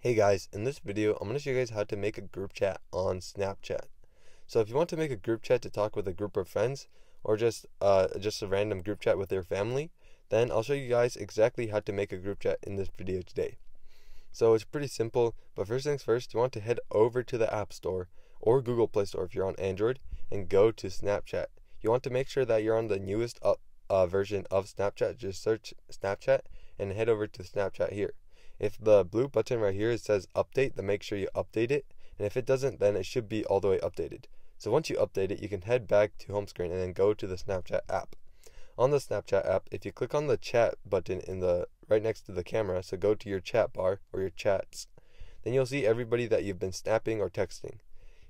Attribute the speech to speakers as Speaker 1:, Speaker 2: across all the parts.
Speaker 1: Hey guys, in this video, I'm going to show you guys how to make a group chat on Snapchat. So if you want to make a group chat to talk with a group of friends, or just a random group chat with your family, then I'll show you guys exactly how to make a group chat in this video today. So it's pretty simple, but first things first, you want to head over to the App Store, or Google Play Store if you're on Android, and go to Snapchat. You want to make sure that you're on the newest version of Snapchat. Just search Snapchat and head over to Snapchat here. If the blue button right here says update, then make sure you update it. And if it doesn't, then it should be all the way updated. So once you update it, you can head back to home screen and then go to the Snapchat app. On the Snapchat app, if you click on the chat button in the right next to the camera, so go to your chat bar or your chats, then you'll see everybody that you've been snapping or texting.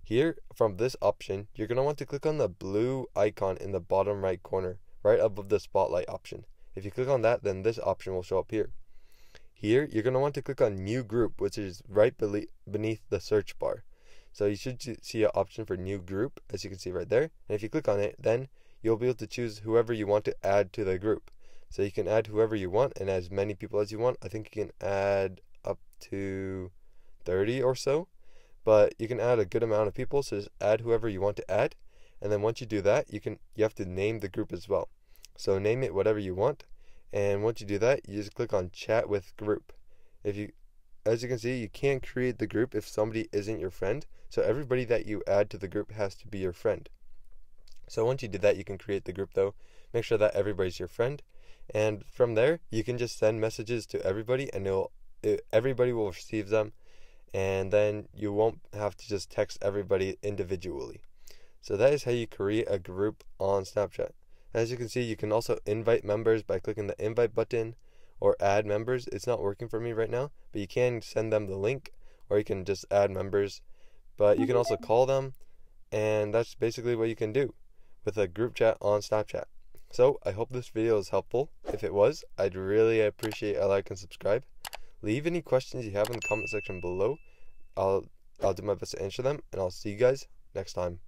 Speaker 1: Here, from this option, you're going to want to click on the blue icon in the bottom right corner, right above the spotlight option. If you click on that, then this option will show up here. Here, you're going to want to click on New Group, which is right beneath the search bar. So you should see an option for New Group, as you can see right there. And if you click on it, then you'll be able to choose whoever you want to add to the group. So you can add whoever you want and as many people as you want. I think you can add up to 30 or so. But you can add a good amount of people, so just add whoever you want to add. And then once you do that, you have to name the group as well. So name it whatever you want. And once you do that, you just click on chat with group. As you can see, you can't create the group if somebody isn't your friend. So everybody that you add to the group has to be your friend. So once you do that, you can create the group though. Make sure that everybody's your friend. And from there, you can just send messages to everybody and everybody will receive them. And then you won't have to just text everybody individually. So that is how you create a group on Snapchat. As you can see, you can also invite members by clicking the invite button or add members. It's not working for me right now, but you can send them the link or you can just add members. But you can also call them, and that's basically what you can do with a group chat on Snapchat. So I hope this video is helpful. If it was, I'd really appreciate a like and subscribe. Leave any questions you have in the comment section below. I'll do my best to answer them, and I'll see you guys next time.